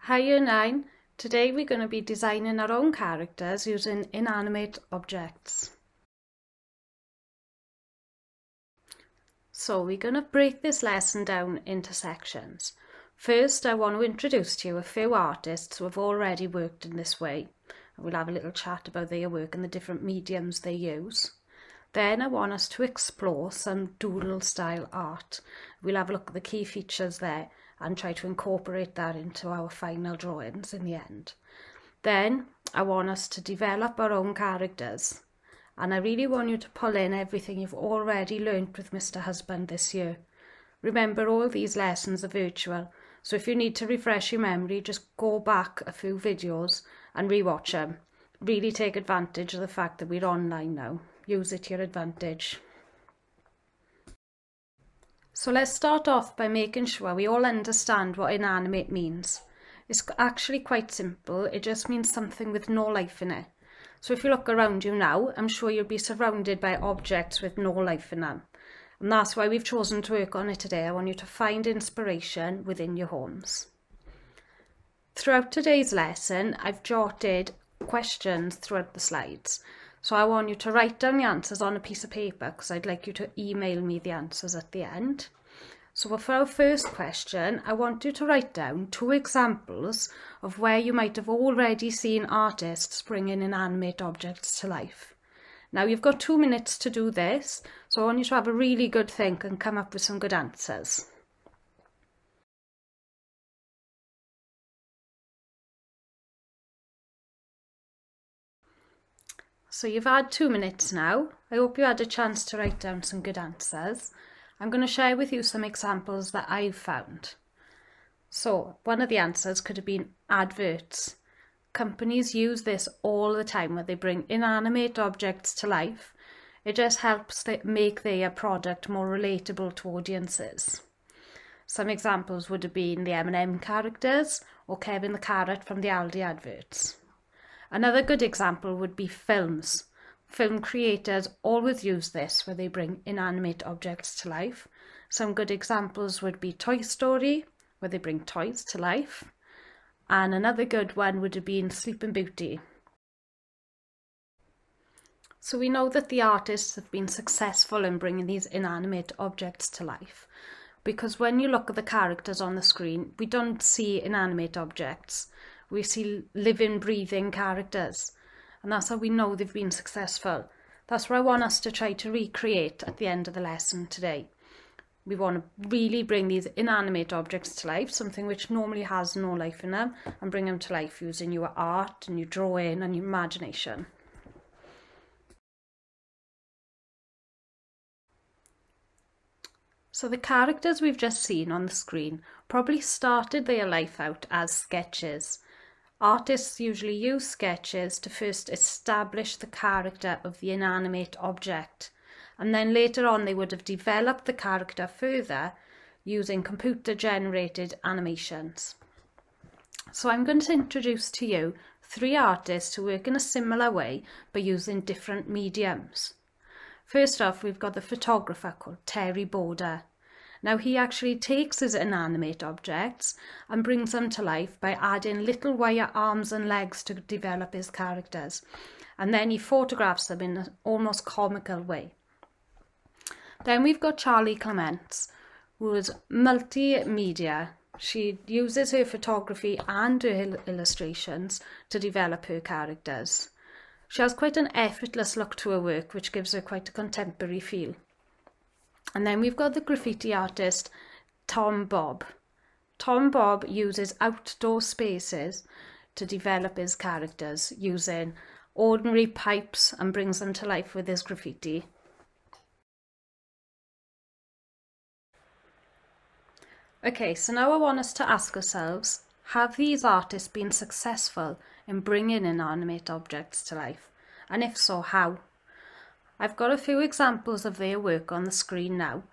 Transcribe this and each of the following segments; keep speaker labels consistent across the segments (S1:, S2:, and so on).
S1: Hi Year 9, today we're going to be designing our own characters using inanimate objects. So we're going to break this lesson down into sections. First, I want to introduce to you a few artists who have already worked in this way. We'll have a little chat about their work and the different mediums they use. Then I want us to explore some doodle style art. We'll have a look at the key features there and try to incorporate that into our final drawings in the end. Then I want us to develop our own characters, and I really want you to pull in everything you've already learnt with Mr. Husband this year. Remember, all these lessons are virtual, so if you need to refresh your memory, just go back a few videos and rewatch them. Really take advantage of the fact that we're online now. Use it to your advantage. So let's start off by making sure we all understand what inanimate means. It's actually quite simple. It just means something with no life in it. So if you look around you now, I'm sure you'll be surrounded by objects with no life in them. And that's why we've chosen to work on it today. I want you to find inspiration within your homes. Throughout today's lesson, I've jotted questions throughout the slides. So I want you to write down the answers on a piece of paper because I'd like you to email me the answers at the end. So for our first question, I want you to write down 2 examples of where you might have already seen artists bringing inanimate objects to life. Now you've got 2 minutes to do this, so I want you to have a really good think and come up with some good answers. So you've had 2 minutes now. I hope you had a chance to write down some good answers. I'm going to share with you some examples that I've found. So one of the answers could have been adverts. Companies use this all the time when they bring inanimate objects to life. It just helps make their product more relatable to audiences. Some examples would have been the M&M characters or Kevin the Carrot from the Aldi adverts. Another good example would be films. Film creators always use this where they bring inanimate objects to life. Some good examples would be Toy Story, where they bring toys to life. And another good one would have been Sleeping Beauty. So we know that the artists have been successful in bringing these inanimate objects to life, because when you look at the characters on the screen, we don't see inanimate objects. We see living, breathing characters. And that's how we know they've been successful. That's what I want us to try to recreate at the end of the lesson today. We want to really bring these inanimate objects to life, something which normally has no life in them, and bring them to life using your art and your drawing and your imagination. So the characters we've just seen on the screen probably started their life out as sketches. Artists usually use sketches to first establish the character of the inanimate object, and then later on they would have developed the character further using computer-generated animations. So I'm going to introduce to you 3 artists who work in a similar way but using different mediums. First off, we've got the photographer called Terry Border. Now he actually takes his inanimate objects and brings them to life by adding little wire arms and legs to develop his characters. And then he photographs them in an almost comical way. Then we've got Charlie Clements, who is multimedia. She uses her photography and her illustrations to develop her characters. She has quite an effortless look to her work, which gives her quite a contemporary feel. And then we've got the graffiti artist, Tom Bob. Tom Bob uses outdoor spaces to develop his characters using ordinary pipes and brings them to life with his graffiti. Okay, so now I want us to ask ourselves, have these artists been successful in bringing inanimate objects to life? And if so, how? I've got a few examples of their work on the screen now,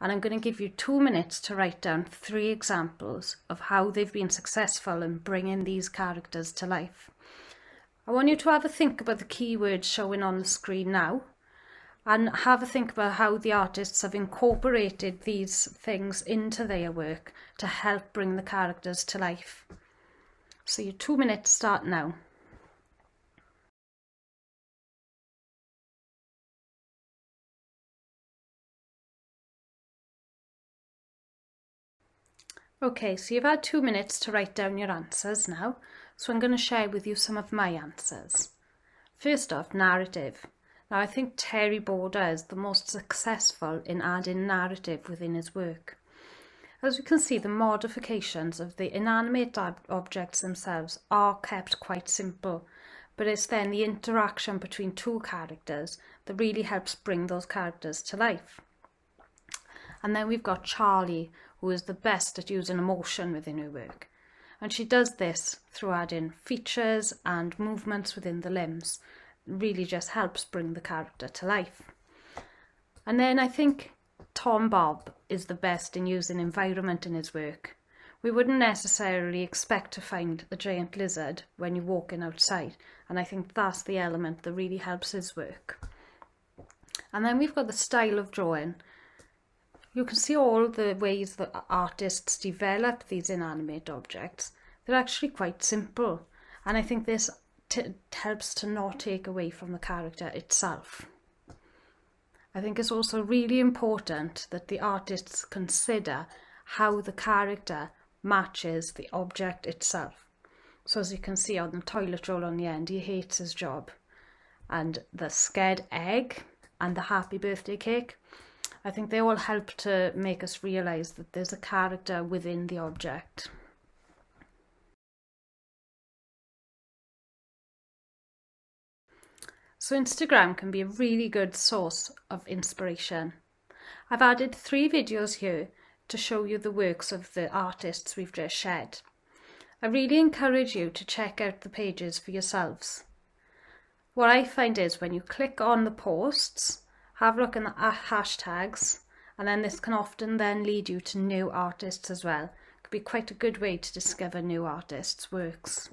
S1: and I'm going to give you 2 minutes to write down 3 examples of how they've been successful in bringing these characters to life. I want you to have a think about the keywords showing on the screen now, and have a think about how the artists have incorporated these things into their work to help bring the characters to life. So your 2 minutes start now. Okay, so you've had 2 minutes to write down your answers now, so I'm going to share with you some of my answers. First off, narrative. Now I think Terry Border is the most successful in adding narrative within his work. As we can see, the modifications of the inanimate objects themselves are kept quite simple, but it's then the interaction between two characters that really helps bring those characters to life. And then we've got Charlie, who is the best at using emotion within her work. And she does this through adding features and movements within the limbs. It really just helps bring the character to life. And then I think Tom Bob is the best in using environment in his work. We wouldn't necessarily expect to find a giant lizard when you're walking outside, and I think that's the element that really helps his work. And then we've got the style of drawing. You can see all the ways that artists develop these inanimate objects. They're actually quite simple, and I think this helps to not take away from the character itself. I think it's also really important that the artists consider how the character matches the object itself. So as you can see on the toilet roll on the end, he hates his job. And the scared egg and the happy birthday cake, I think they all help to make us realise that there's a character within the object. So Instagram can be a really good source of inspiration. I've added 3 videos here to show you the works of the artists we've just shared. I really encourage you to check out the pages for yourselves. What I find is when you click on the posts, have a look in the hashtags, and then this can often then lead you to new artists as well. It could be quite a good way to discover new artists' works.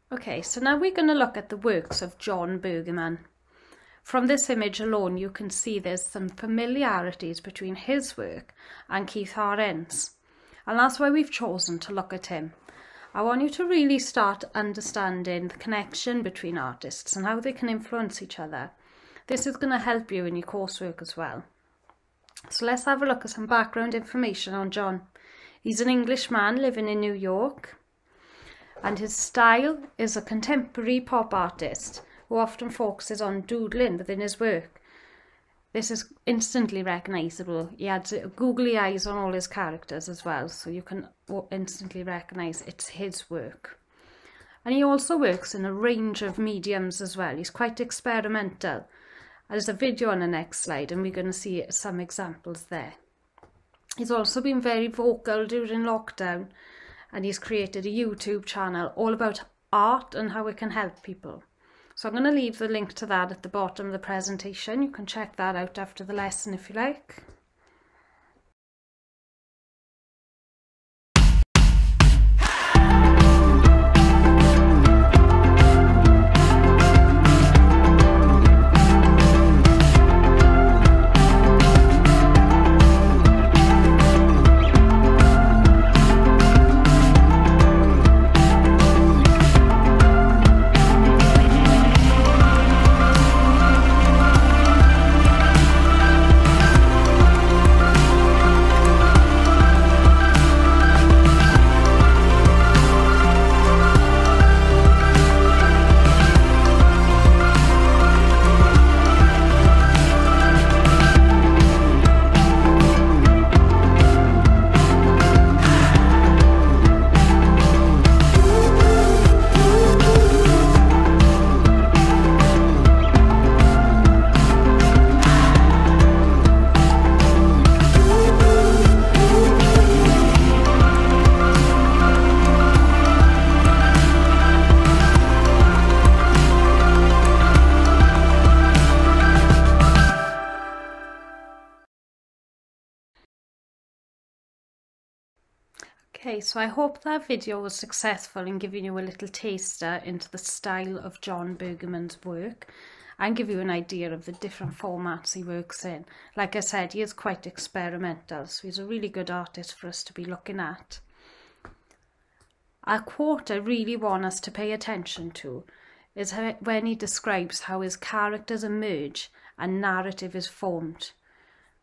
S1: Okay, so now we're going to look at the works of Jon Burgerman. From this image alone, you can see there's some familiarities between his work and Keith Haring's, and that's why we've chosen to look at him. I want you to really start understanding the connection between artists and how they can influence each other. This is going to help you in your coursework as well. So let's have a look at some background information on Jon. He's an Englishman living in New York. And his style is a contemporary pop artist who often focuses on doodling within his work. This is instantly recognisable. He adds googly eyes on all his characters as well, so you can instantly recognise it's his work. And he also works in a range of mediums as well. He's quite experimental. There's a video on the next slide and we're going to see some examples there. He's also been very vocal during lockdown, and he's created a YouTube channel all about art and how it can help people. So I'm going to leave the link to that at the bottom of the presentation. You can check that out after the lesson if you like. Okay, so I hope that video was successful in giving you a little taster into the style of Jon Burgerman's work and give you an idea of the different formats he works in. Like I said, he is quite experimental, so he's a really good artist for us to be looking at. A quote I really want us to pay attention to is when he describes how his characters emerge and narrative is formed.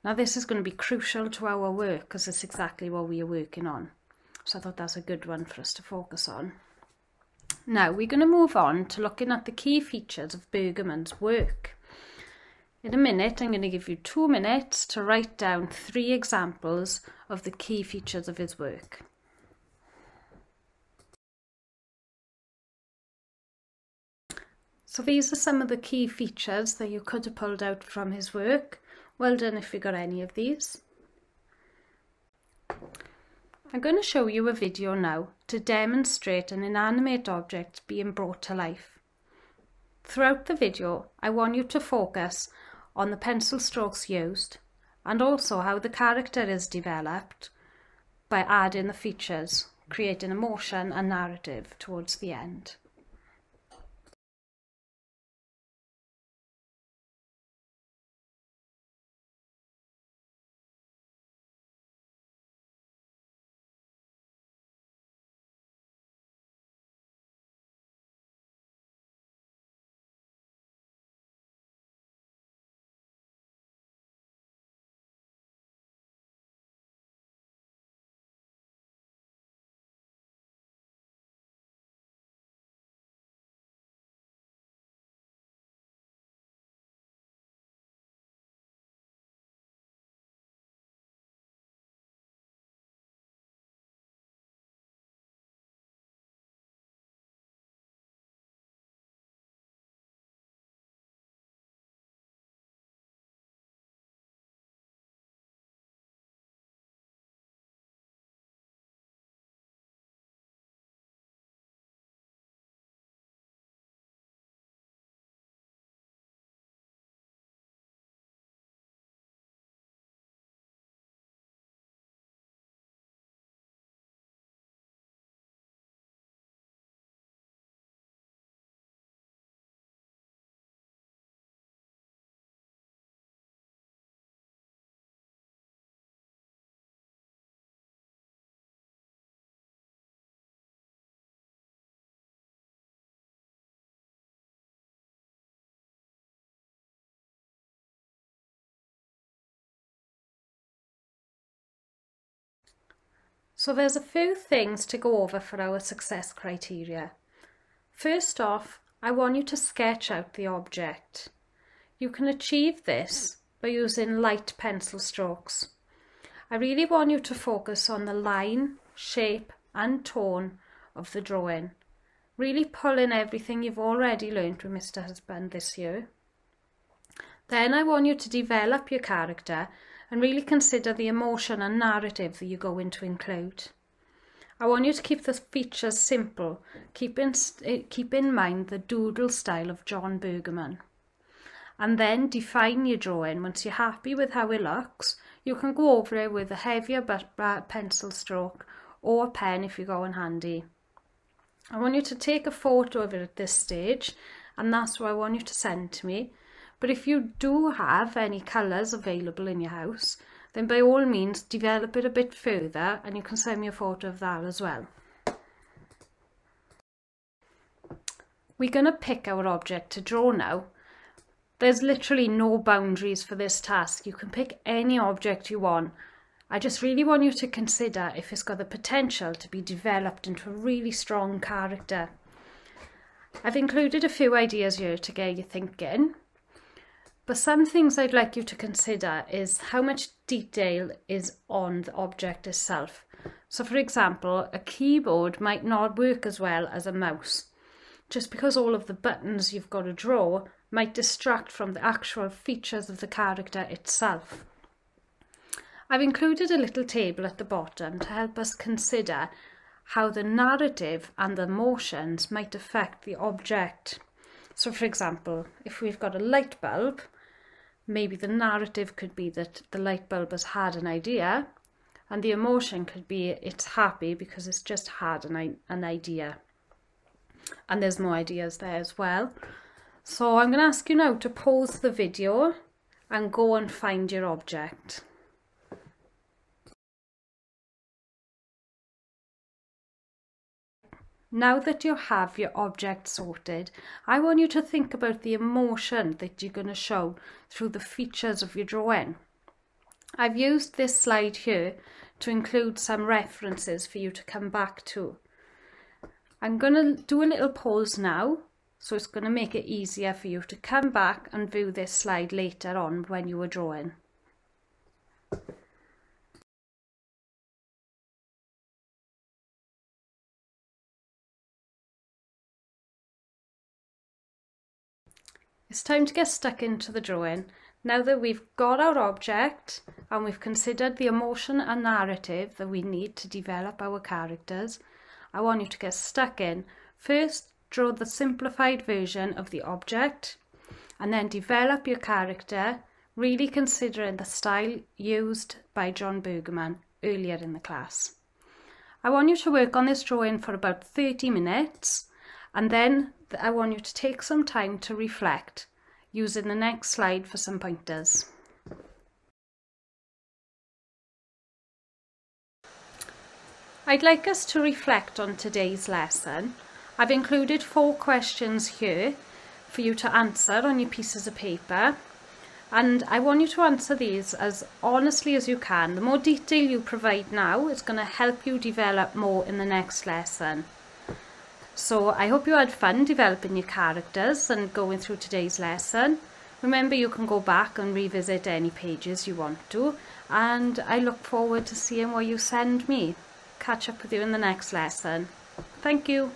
S1: Now this is going to be crucial to our work because it's exactly what we are working on. So I thought that's a good one for us to focus on. Now we're going to move on to looking at the key features of Burgerman's work. In a minute, I'm going to give you 2 minutes to write down 3 examples of the key features of his work. So these are some of the key features that you could have pulled out from his work. Well done if you got any of these. I'm going to show you a video now to demonstrate an inanimate object being brought to life. Throughout the video, I want you to focus on the pencil strokes used and also how the character is developed by adding the features, creating emotion and narrative towards the end. So there's a few things to go over for our success criteria. First off, I want you to sketch out the object. You can achieve this by using light pencil strokes. I really want you to focus on the line, shape and tone of the drawing. Really pull in everything you've already learned with Mr. Husband this year. Then I want you to develop your character and really consider the emotion and narrative that you're going to include. I want you to keep the features simple. Keep in mind the doodle style of Jon Burgerman. And then define your drawing. Once you're happy with how it looks, you can go over it with a heavier pencil stroke or a pen if you go in handy. I want you to take a photo of it at this stage, and that's what I want you to send to me. But if you do have any colours available in your house, then by all means develop it a bit further and you can send me a photo of that as well. We're going to pick our object to draw now. There's literally no boundaries for this task. You can pick any object you want. I just really want you to consider if it's got the potential to be developed into a really strong character. I've included a few ideas here to get you thinking. But some things I'd like you to consider is how much detail is on the object itself. So for example, a keyboard might not work as well as a mouse, just because all of the buttons you've got to draw might distract from the actual features of the character itself. I've included a little table at the bottom to help us consider how the narrative and the emotions might affect the object. So for example, if we've got a light bulb, maybe the narrative could be that the light bulb has had an idea And the emotion could be it's happy because it's just had an idea. And there's more ideas there as well. So I'm going to ask you now to pause the video and go and find your object. Now that you have your object sorted, I want you to think about the emotion that you're going to show through the features of your drawing. I've used this slide here to include some references for you to come back to. I'm going to do a little pause now, so it's going to make it easier for you to come back and view this slide later on when you were drawing. It's time to get stuck into the drawing. Now that we've got our object and we've considered the emotion and narrative that we need to develop our characters, I want you to get stuck in. First, draw the simplified version of the object and then develop your character, really considering the style used by Jon Burgerman earlier in the class. I want you to work on this drawing for about 30 minutes and then I want you to take some time to reflect, using the next slide for some pointers. I'd like us to reflect on today's lesson. I've included 4 questions here for you to answer on your pieces of paper, and I want you to answer these as honestly as you can. The more detail you provide now is going to help you develop more in the next lesson. So I hope you had fun developing your characters and going through today's lesson. Remember, you can go back and revisit any pages you want to, and I look forward to seeing what you send me. Catch up with you in the next lesson. Thank you.